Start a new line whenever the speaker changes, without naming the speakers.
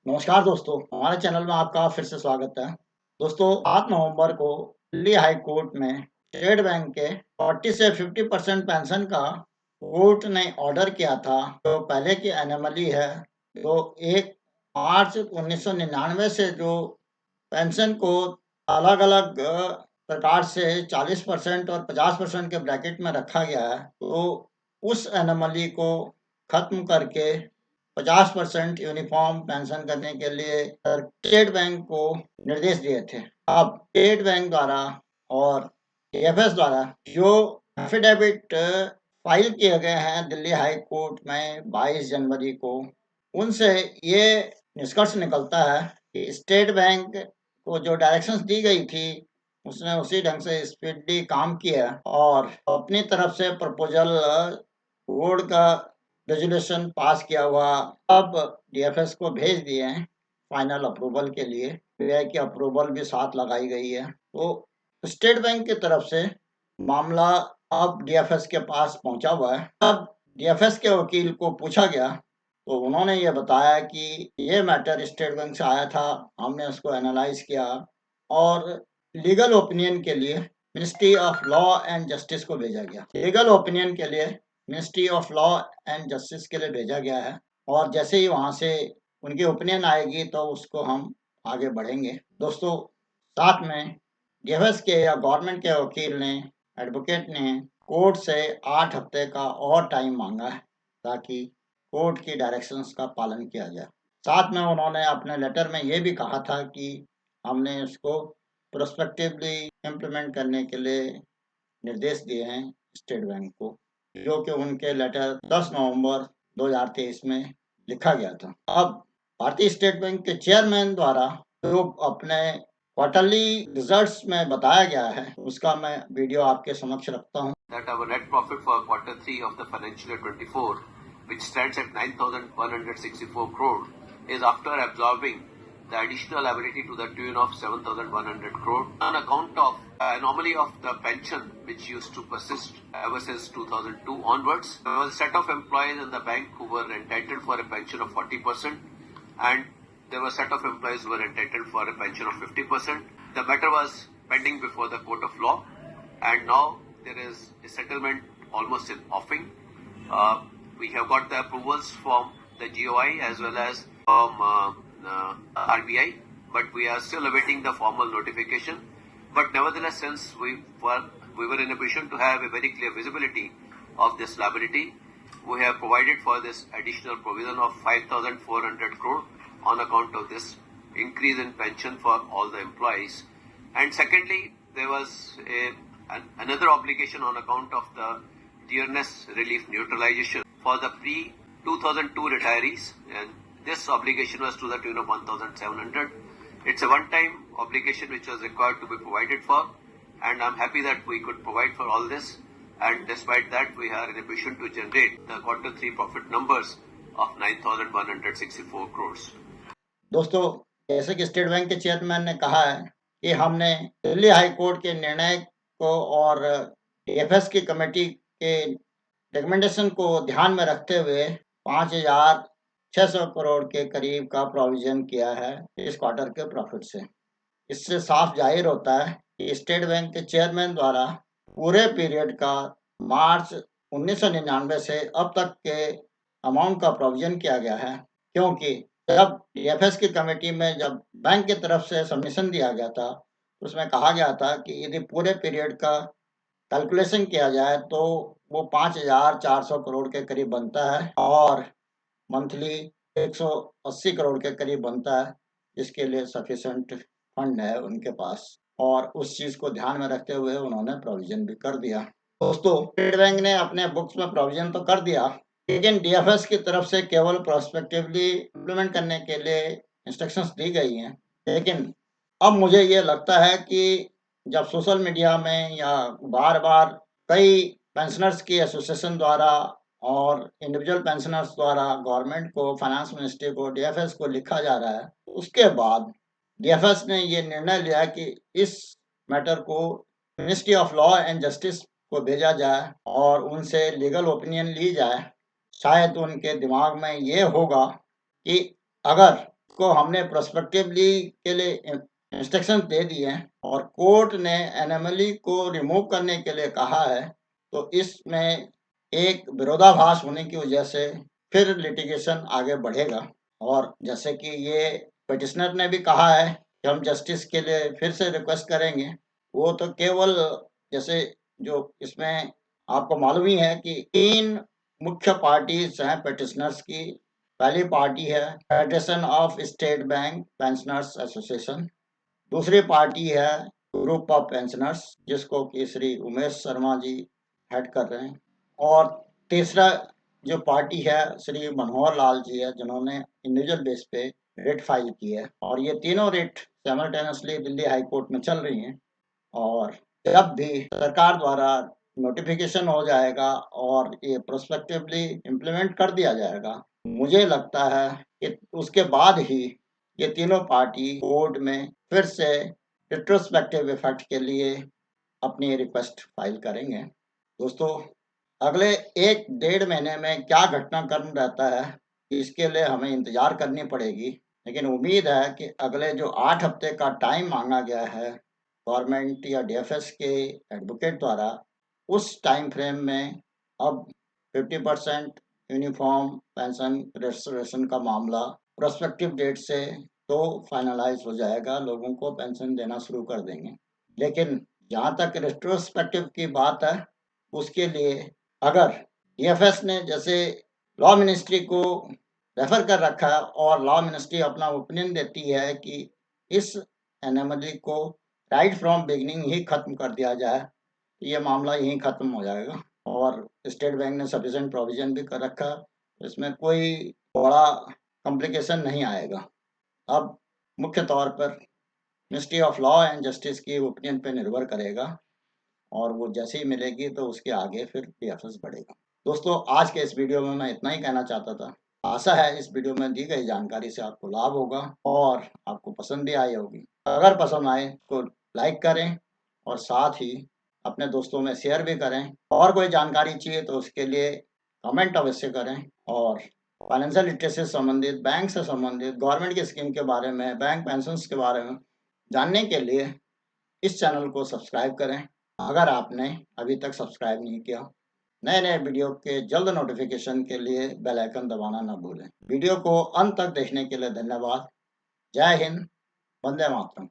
नमस्कार दोस्तों, हमारे चैनल में आपका फिर से स्वागत है। दोस्तों, 7 नवंबर को दिल्ली हाई कोर्ट में स्टेट बैंक के 40 से 50% पेंशन का कोर्ट ने ऑर्डर किया था। जो पहले की एनोमली है, जो 1 मार्च 1999 से जो पेंशन को अलग-अलग प्रकार से 40% और 50% के ब्रैकेट में रखा गया है, तो उस एनोमली को खत्म करके 50% यूनिफ़ॉर्म पेंशन करने के लिए स्टेट बैंक को निर्देश दिए थे। अब स्टेट बैंक द्वारा और डीएफएस द्वारा जो एफिडेविट फाइल किए गए हैं दिल्ली हाई कोर्ट में 22 जनवरी को, उनसे ये निष्कर्ष निकलता है कि स्टेट बैंक को जो डायरेक्शंस दी गई थी, उसने उसी ढंग से स्पीडली काम किया और अपनी तरफ से प्रपोज़ल बोर्ड का रेज़ोल्यूशन पास किया हुआ अब डीएफएस को भेज दिए हैं फाइनल अप्रूवल के लिए। पीआई की अप्रूवल भी साथ लगाई गई है। तो स्टेट बैंक की तरफ से मामला अब डीएफएस के पास पहुंचा हुआ है। अब डीएफएस के वकील को पूछा गया, तो उन्होंने ये बताया कि ये मैटर स्टेट बैंक से आया था, हमने उसको एनालाइज़ किया और लीगल ओपिनियन के लिए ministry of law and justice को भेजा गया। लीगल ओपिनियन के लिए ministry of law and justice के लिए भेजा गया है और जैसे ही वहाँ से उनकी ओपिनियन आएगी तो उसको हम आगे बढ़ेंगे। दोस्तों, साथ में डीएफएस के या गवर्नमेंट के वकील ने, एडवोकेट ने कोर्ट से 8 हफ्ते का और टाइम मांगा है ताकि कोर्ट की डायरेक्शंस का पालन किया जाए। साथ में उन्होंने अपने लेटर में ये भी कहा था कि हमने इसको प्रोस्पेक्टिवली इम्प्लीमेंट करने के लिए निर्देश दिए हैं स्टेट बैंक को, जो कि उनके लेटर 10 नवंबर 2023 में लिखा गया था। अब भारतीय स्टेट बैंक के चेयरमैन द्वारा जो अपने क्वार्टरली रिजल्ट्स में बताया गया है, उसका मैं वीडियो आपके समक्ष रखता हूँ।
That our net profit for Q3 of the financial year 24, which stands at 9,164 crore, is after absorbing the additional liability to the tune of 7,100 crore on account of anomaly of the pension which used to persist ever since 2002 onwards. There was a set of employees in the bank who were entitled for a pension of 40% and there were a set of employees who were entitled for a pension of 50%. The matter was pending before the court of law and now there is a settlement almost in offing. We have got the approvals from the GOI as well as from RBI, but we are still awaiting the formal notification. But nevertheless, since we were in a position to have a very clear visibility of this liability, we have provided for this additional provision of 5,400 crore on account of this increase in pension for all the employees. And secondly, there was another obligation on account of the dearness relief neutralization for the pre-2002 retirees, and this obligation was to the tune of 1,700. It's a one-time obligation which was required to be provided for, and I'm happy that we could provide for all this, and despite that we are in a position to generate the Q3 profit numbers of 9,164 crores.
दोस्तों, जैसे कि state bank के chairman ने कहा है कि हमने Delhi high court के निर्णय को और डीएफएस की कमेटी के रिकमेंडेशन को ध्यान में रखते हुए 5,600 करोड़ के करीब का प्रोविजन किया है इस क्वार्टर के प्रॉफिट से। इससे साफ जाहिर होता है कि स्टेट बैंक के चेयरमैन द्वारा पूरे पीरियड का मार्च 1999 से अब तक के अमाउंट का प्रोविजन किया गया है, क्योंकि जब डीएफएस की कमेटी में जब बैंक की तरफ से सबमिशन दिया गया था, उसमें कहा गया था कि यदि पूरे पीरियड का कैलकुलेशन किया जाए तो वो 5,400 करोड़ के करीब बनता है और मंथली 180 करोड़ के करीब बनता है, जिसके लिए सफिशिएंट फंड है उनके पास और उस चीज़ को ध्यान में रखते हुए उन्होंने प्रोविजन भी कर दिया। दोस्तों, स्टेट बैंक ने अपने बुक्स में प्रोविजन तो कर दिया, लेकिन डीएफएस की तरफ से केवल प्रोस्पेक्टिवली इम्प्लीमेंट करने के लिए इंस्ट्रक्शंस दी गई हैं। लेकिन अब मुझे ये लगता है कि जब सोशल मीडिया में या बार-बार कई पेंशनर्स की एसोसिएशन द्वारा और इंडिविजुअल पेंशनर्स द्वारा गवर्नमेंट को, फाइनेंस मिनिस्ट्री को, डीएफएस को लिखा जा रहा है, उसके बाद डीएफएस ने ये निर्णय लिया कि इस मैटर को ministry of law and justice को भेजा जाए और उनसे लीगल ओपिनियन ली जाए। शायद उनके दिमाग में ये होगा कि अगर उसको हमने प्रोस्पेक्टिवली के लिए इंस्ट्रक्शन दे दिए हैं और कोर्ट ने एनोमली को रिमूव करने के लिए कहा है, तो इसमें एक विरोधाभास होने की वजह से फिर लिटिगेशन आगे बढ़ेगा। और जैसे कि ये पिटिशनर ने भी कहा है कि हम जस्टिस के लिए फिर से रिक्वेस्ट करेंगे, वो तो केवल जैसे जो इसमें आपको मालूम ही है कि 3 मुख्य पार्टीज़ हैं पिटिशनर्स की। पहली पार्टी है federation of state bank pensioners association, दूसरी पार्टी है ग्रुप ऑफ पेंशनर्स जिसको कि श्री उमेश शर्मा जी हेड कर रहे हैं, और तीसरा जो पार्टी है श्री मनोहर लाल जी है जिन्होंने इंडिविजुअल बेस पे रिट फाइल की है, और ये तीनों writ simultaneously Delhi high court में चल रही हैं। और जब भी सरकार द्वारा नोटिफिकेशन हो जाएगा और ये प्रोस्पेक्टिवली इम्प्लीमेंट कर दिया जाएगा, मुझे लगता है कि उसके बाद ही ये तीनों पार्टी कोर्ट में फिर से रिट्रोस्पेक्टिव इफेक्ट के लिए अपनी रिक्वेस्ट फाइल करेंगे। दोस्तों, अगले 1-1.5 महीने में क्या घटनाक्रम रहता है, इसके लिए हमें इंतजार करनी पड़ेगी। लेकिन उम्मीद है कि अगले जो 8 हफ्ते का टाइम मांगा गया है गवर्नमेंट या डीएफएस के एडवोकेट द्वारा, उस टाइम फ्रेम में अब 50% यूनिफॉर्म पेंशन रेस्टोरेशन का मामला प्रोस्पेक्टिव डेट से तो फाइनलाइज हो जाएगा, लोगों को पेंशन देना शुरू कर देंगे। लेकिन जहाँ तक रेट्रोस्पेक्टिव की बात है, उसके लिए अगर डीएफएस ने जैसे लॉ मिनिस्ट्री को रेफर कर रखा है और लॉ मिनिस्ट्री अपना ओपिनियन देती है कि इस एनोमली को राइट फ्रॉम बिगिनिंग ही खत्म कर दिया जाए, तो ये मामला यहीं खत्म हो जाएगा। और स्टेट बैंक ने सफिशिएंट प्रोविजन भी कर रखा है, इसमें कोई बड़ा कॉम्प्लिकेशन नहीं आएगा। अब मुख्य तौर पर ministry of law and justice की ओपिनियन पे निर्भर करेगा, और वो जैसे ही मिलेगी तो उसके आगे फिर डीएफएस बढ़ेगा। दोस्तों, आज के इस वीडियो में मैं इतना ही कहना चाहता था। आशा है इस वीडियो में दी गई जानकारी से आपको लाभ होगा और आपको पसंद भी आई होगी। अगर पसंद आए तो लाइक करें और साथ ही अपने दोस्तों में शेयर भी करें। और कोई जानकारी चाहिए तो उसके लिए कमेंट अवश्य करें। और फाइनेंशियल लिटरेसी से संबंधित, बैंक से संबंधित, गवर्नमेंट की स्कीम के बारे में, बैंक पेंशन्स के बारे में जानने के लिए इस चैनल को सब्सक्राइब करें अगर आपने अभी तक सब्सक्राइब नहीं किया। नए नए वीडियो के जल्द नोटिफिकेशन के लिए बेल आइकन दबाना न भूलें। वीडियो को अंत तक देखने के लिए धन्यवाद। जय हिंद, वंदे मातरम।